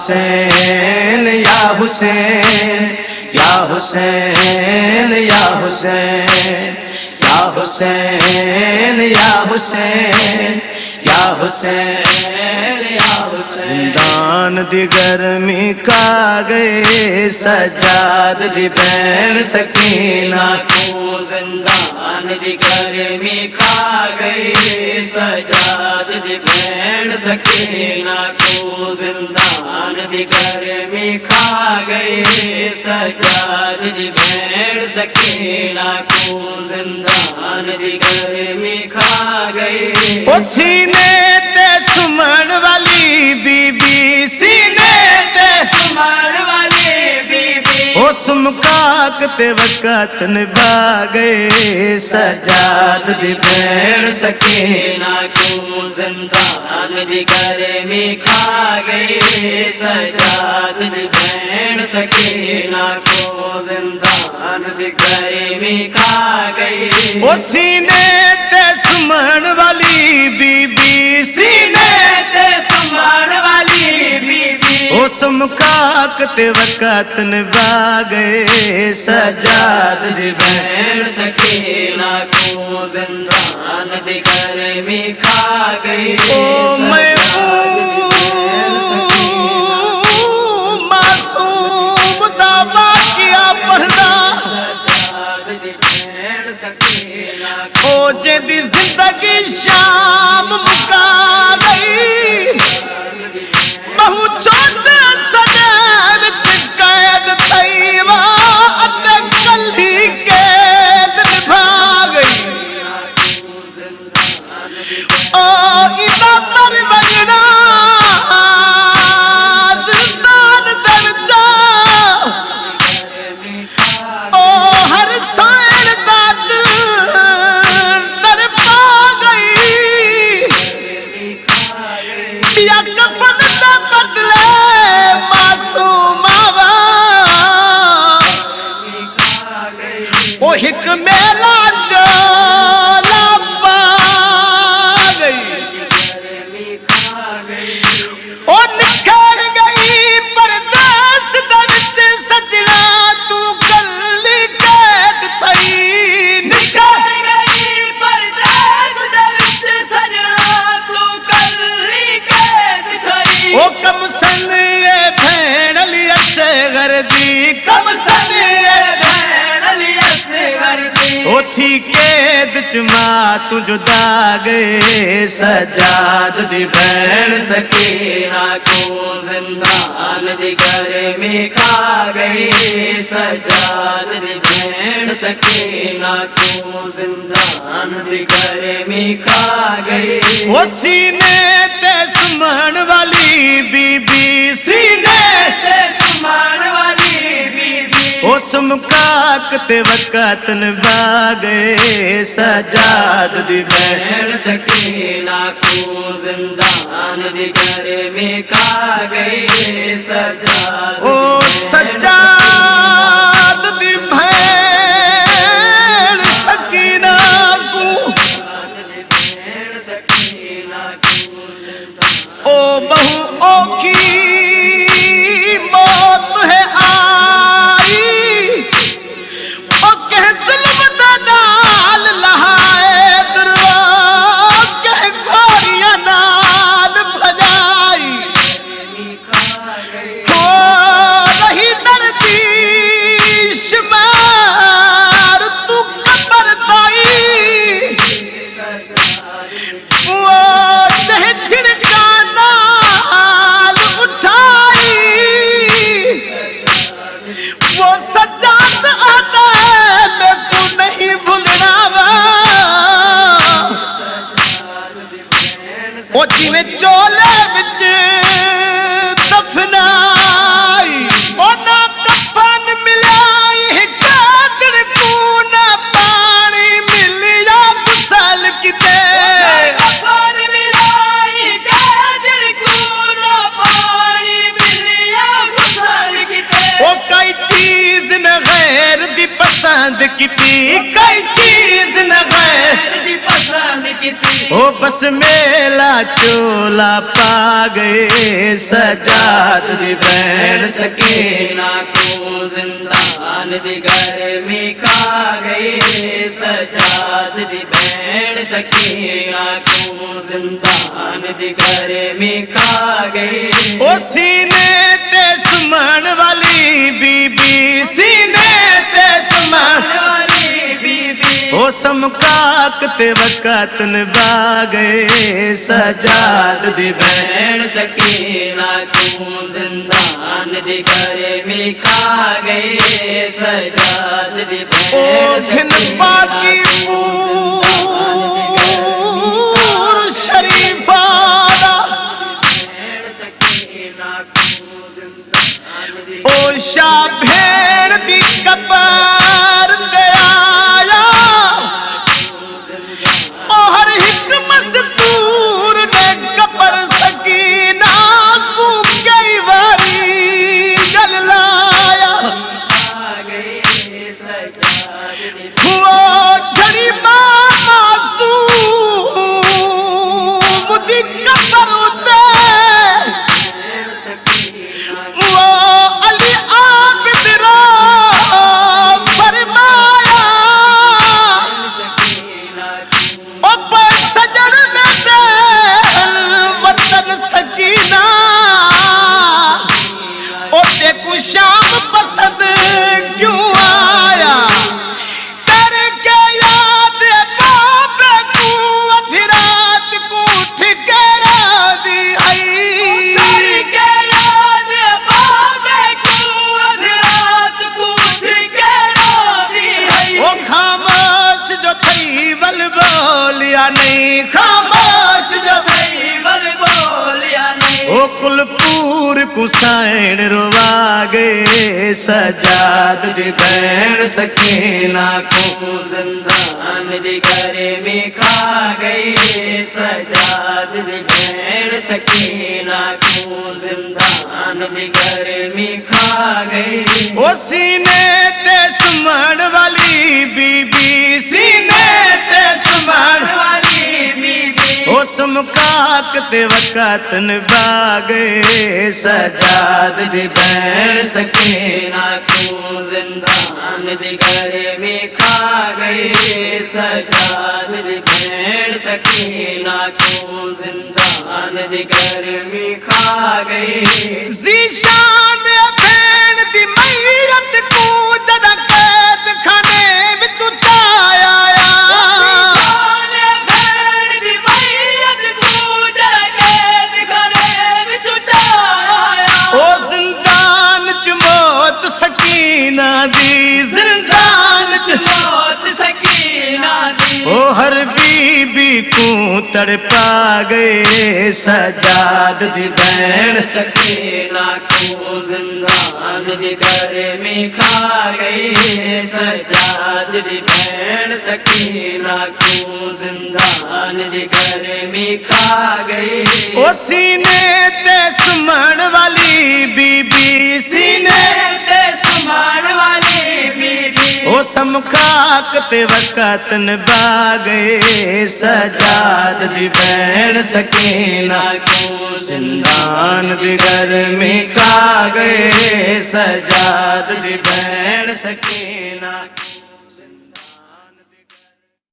हुसैन या हुसैन या हुसैन या हुसैन या हुसैन या हुसैन या हुसैन या हुसैन। जिंदान दी गर्मी का गए सजाद दी बैन सकीना को, जिंदान दी गर्मी का गए सजाद दी बैन सकीना को, जिंदान दी गर्मी खा गए सजाद दी बैन सकीना को, जिंदान दी गर्मी खा गए। ओ सीने ते सुमन वाली बीबी, सीने ते सुमन वाली बीबी, ओ सुमकाक ते वक़्त निभा गए सजाद दी बैन सकीना को, जिंदान दी गर्मी खा गए सजाद दी बैन सकीना को, जिंदान दी गर्मी खा गए। ओ सीने ते सुमन वाली बीबी, सीने ते सुमन वाली बीबी, ओ सुमकाक ते वक़्त निभा गए सजाद दी बैन सकीना को, जिंदान दी गर्मी खा गए। ओ मैं मासूम दा बाकिया पढ़दा, ओ जेदी जिंदगी शाम मुका गई, बहु छोटे सदैव कैद थईवा अते कल्ही कैद निभा गई। ओ इदा पर वजना जिंदान दरजा, ओ हर साइड दा दर पा गई, या कफन दा बदले मासूमावा, ओ हिक मेला चला पा गई, ओ निखर गई परदेस दा विच सजना तू कल्ली कैद थई, निखर गई परदेस दा विच सजना तू कल्ली कैद थई। ओ कम सन ए भैन अली असगर दी, कम सन ए भैन अली असगर दी, ओ थी कैद च मां तू जुदा गए सजाद दी बैन सकीना को, जिंदान दी गर्मी खा गई सजाद दी बैन सकीना को, जिंदान दी गर्मी खा गई। ओ सीने ते सुमन वाली बीबी, सीने ते सुमन वाली बीबी, ओ सुमकाक ते वक़्त निभा गए सजाद दी बैन सकीना को, जिंदान दी गर्मी खा गई सजाद। ओ सजाद दी बैन सकीना को, ओ बहु औखी मौत है आई, ओ कह जुल्म दा नाल लहाए दरवा, कह खोरिया नाल भजाई, हो रही डरदी शुमार तू कबर ताई, वो दह छिड़का नाल उठाई, वो सजाद आता है मैं को नहीं भूलना वा, ओ जिवें चोले विच दफनाई, ओ ना कफन मिलाई कादर को, ना पानी मिलिया गुसल किते, कफन मिलाई कादर को, ना पानी मिलिया गुसल किते। ओ कई चीज न गैर दी पसंद किती, कई चीज न गैर दी पसंद किती, ओ बस मेला चोला पा गए सजाद दी भैन सकीना को जिंदान दी घर में खा गए सजाद दी भैन सकीना को जिंदान दी घर में खा गए। ओ सीने ते सुमन वाली बीबी सीने ते सुमन वाली बीबी ओ समकाक ते वक़्त निभा गए सजाद दी भैन सकीना को जिंदान दी घर में खा गए सजाद दी ओ घिन बाकी पूर शरीफारा ओ शाह भेड़ दी कबर ते आया ओ हर हिक मजदूर ने कबर सकीना को कई बारी गल लाया। वो झड़ी मासूम दी कबर उते वो अली आबिद रा फरमाया ओ पर सजन में दे वतन सकीना ओ ते को शाम पसंद क्यों आया करके याद बाबे को अधी रात को ठिकाना दी आई करके याद बाबे को अधी रात को ठिकाना दी आई। ओ खामोश जो थई वल बोलिया नहीं खामोश जो बल बोलिया नहीं ओ कुलपूर कुसाइण रोवा गए सजाद दी भैन सकीना को जिंदान दी घर में खा गए सजाद दी भैन सकीना को जिंदान दी घर में खा गए। ओ सीने ते सुमन वाली बीबी सीने ते सुमन वाली बीबी ओ समकाक ते वक़्त निभा गए सजाद दी भैन सकीना को जिंदान दी घर में खा गए सजाद दी भैन सकीना को जिंदान दी घर में खा गए। ज़ीशान भैन दी मैयत को जदा कैद खाने विच उठाया भैन दी मैयत को जदा कैद खाने विच उठाया। ओ जिंदान च मौत सकीना दी जिंदान च मौत सकीना दी ओ हर बीबी को तड़पा गए सजाद दी भैन सकीना को जिंदान दी घर में खा गए सजाद दी भैन सकीना को जिंदान दी घर में खा गए। ओ सीने ते सुमन वाली बीबी सीने ते सुमन वाली बीबी ओ समकाक ते वक़्त निभा गए सजाद दी भैन सकीना को जिंदान दी घर में खा गए सजाद दी भैन सकीना।